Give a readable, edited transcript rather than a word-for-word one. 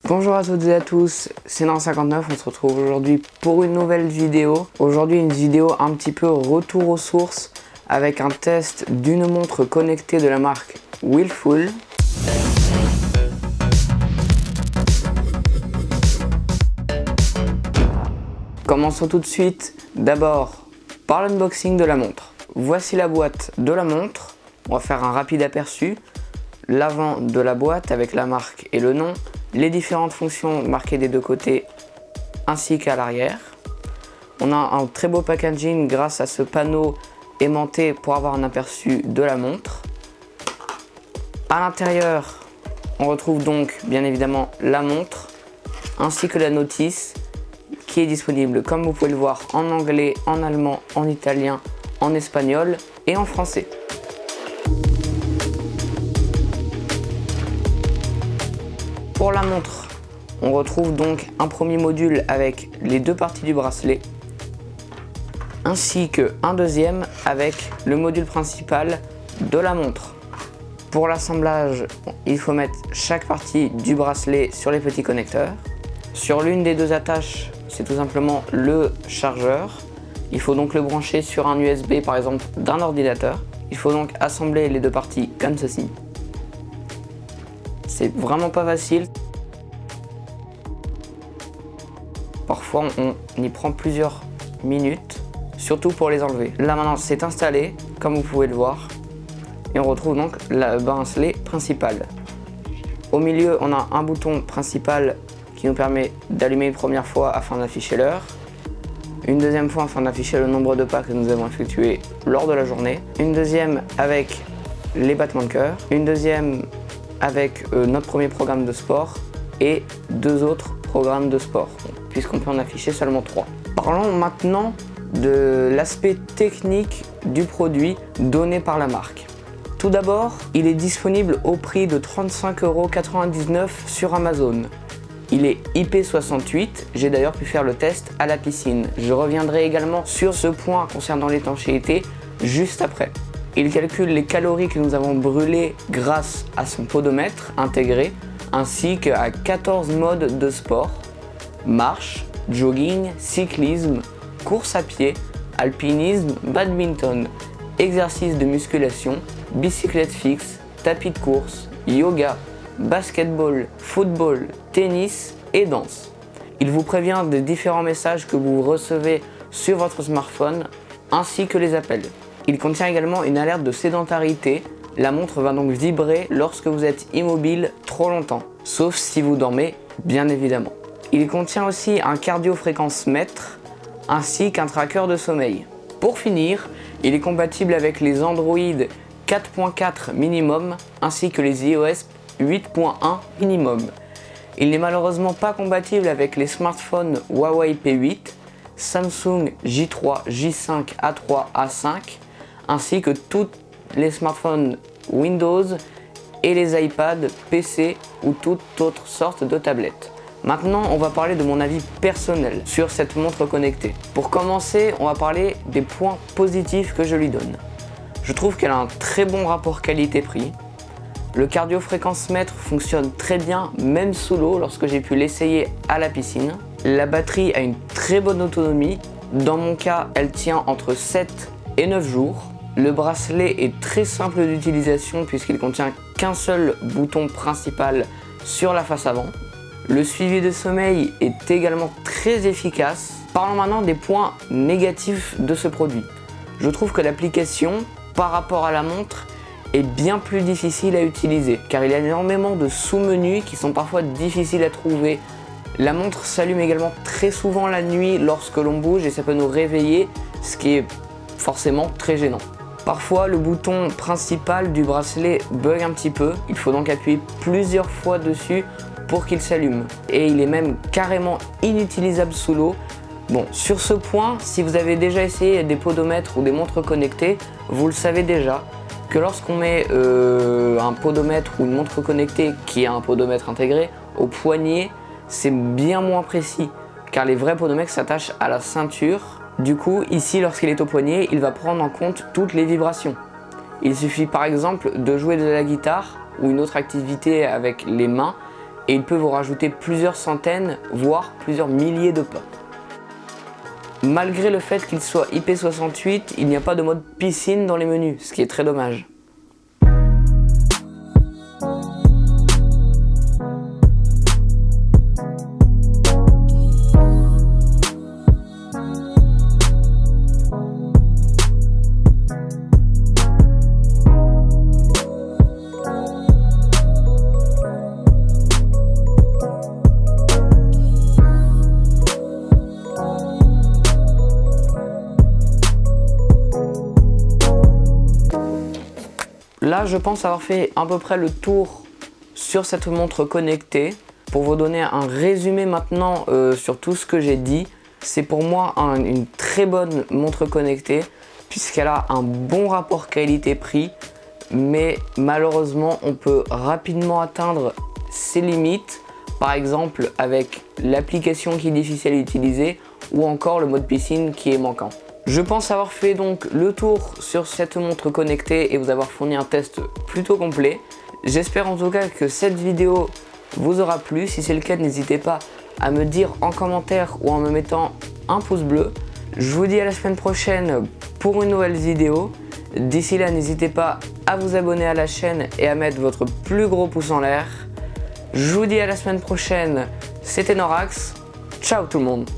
Bonjour à toutes et à tous, c'est Nain59, on se retrouve aujourd'hui pour une nouvelle vidéo. Aujourd'hui une vidéo un petit peu retour aux sources avec un test d'une montre connectée de la marque Willful. Commençons tout de suite d'abord par l'unboxing de la montre. Voici la boîte de la montre, on va faire un rapide aperçu. L'avant de la boîte avec la marque et le nom, les différentes fonctions marquées des deux côtés ainsi qu'à l'arrière. On a un très beau packaging grâce à ce panneau aimanté pour avoir un aperçu de la montre. À l'intérieur, on retrouve donc bien évidemment la montre ainsi que la notice qui est disponible comme vous pouvez le voir en anglais, en allemand, en italien, en espagnol et en français. Pour la montre, on retrouve donc un premier module avec les deux parties du bracelet, ainsi qu'un deuxième avec le module principal de la montre. Pour l'assemblage, il faut mettre chaque partie du bracelet sur les petits connecteurs. Sur l'une des deux attaches, c'est tout simplement le chargeur. Il faut donc le brancher sur un USB par exemple d'un ordinateur. Il faut donc assembler les deux parties comme ceci. C'est vraiment pas facile. Parfois on y prend plusieurs minutes, surtout pour les enlever. Là maintenant c'est installé, comme vous pouvez le voir. Et on retrouve donc le bracelet principal. Au milieu on a un bouton principal qui nous permet d'allumer une première fois afin d'afficher l'heure. Une deuxième fois afin d'afficher le nombre de pas que nous avons effectués lors de la journée. Une deuxième avec les battements de cœur. Une deuxième avec notre premier programme de sport et deux autres programmes de sport, puisqu'on peut en afficher seulement 3. Parlons maintenant de l'aspect technique du produit donné par la marque. Tout d'abord, il est disponible au prix de 35,99 € sur Amazon. Il est IP68, j'ai d'ailleurs pu faire le test à la piscine. Je reviendrai également sur ce point concernant l'étanchéité juste après. Il calcule les calories que nous avons brûlées grâce à son podomètre intégré, ainsi qu'à 14 modes de sport: marche, jogging, cyclisme, course à pied, alpinisme, badminton, exercice de musculation, bicyclette fixe, tapis de course, yoga, basketball, football, tennis et danse. Il vous prévient des différents messages que vous recevez sur votre smartphone ainsi que les appels. Il contient également une alerte de sédentarité. La montre va donc vibrer lorsque vous êtes immobile trop longtemps, sauf si vous dormez, bien évidemment. Il contient aussi un cardio-fréquence-mètre ainsi qu'un tracker de sommeil. Pour finir, il est compatible avec les Android 4.4 minimum ainsi que les iOS 8.1 minimum. Il n'est malheureusement pas compatible avec les smartphones Huawei P8, Samsung J3, J5, A3, A5 ainsi que tous les smartphones Windows et les iPads, PC ou toute autre sorte de tablette. Maintenant, on va parler de mon avis personnel sur cette montre connectée. Pour commencer, on va parler des points positifs que je lui donne. Je trouve qu'elle a un très bon rapport qualité-prix. Le cardio-fréquence-mètre fonctionne très bien, même sous l'eau, lorsque j'ai pu l'essayer à la piscine. La batterie a une très bonne autonomie. Dans mon cas, elle tient entre 7 et 9 jours. Le bracelet est très simple d'utilisation puisqu'il contient qu'un seul bouton principal sur la face avant. Le suivi de sommeil est également très efficace. Parlons maintenant des points négatifs de ce produit. Je trouve que l'application, par rapport à la montre, est bien plus difficile à utiliser car il y a énormément de sous-menus qui sont parfois difficiles à trouver. La montre s'allume également très souvent la nuit lorsque l'on bouge et ça peut nous réveiller, ce qui est forcément très gênant. Parfois, le bouton principal du bracelet bug un petit peu. Il faut donc appuyer plusieurs fois dessus pour qu'il s'allume. Et il est même carrément inutilisable sous l'eau. Bon, sur ce point, si vous avez déjà essayé des podomètres ou des montres connectées, vous le savez déjà que lorsqu'on met un podomètre ou une montre connectée qui a un podomètre intégré au poignet, c'est bien moins précis car les vrais podomètres s'attachent à la ceinture. Du coup, ici, lorsqu'il est au poignet, il va prendre en compte toutes les vibrations. Il suffit par exemple de jouer de la guitare ou une autre activité avec les mains et il peut vous rajouter plusieurs centaines, voire plusieurs milliers de pas. Malgré le fait qu'il soit IP68, il n'y a pas de mode piscine dans les menus, ce qui est très dommage. Là, je pense avoir fait à peu près le tour sur cette montre connectée. Pour vous donner un résumé maintenant sur tout ce que j'ai dit, c'est pour moi une très bonne montre connectée puisqu'elle a un bon rapport qualité-prix, mais malheureusement, on peut rapidement atteindre ses limites, par exemple avec l'application qui est difficile à utiliser ou encore le mode piscine qui est manquant. Je pense avoir fait donc le tour sur cette montre connectée et vous avoir fourni un test plutôt complet. J'espère en tout cas que cette vidéo vous aura plu. Si c'est le cas, n'hésitez pas à me dire en commentaire ou en me mettant un pouce bleu. Je vous dis à la semaine prochaine pour une nouvelle vidéo. D'ici là, n'hésitez pas à vous abonner à la chaîne et à mettre votre plus gros pouce en l'air. Je vous dis à la semaine prochaine. C'était Norax. Ciao tout le monde.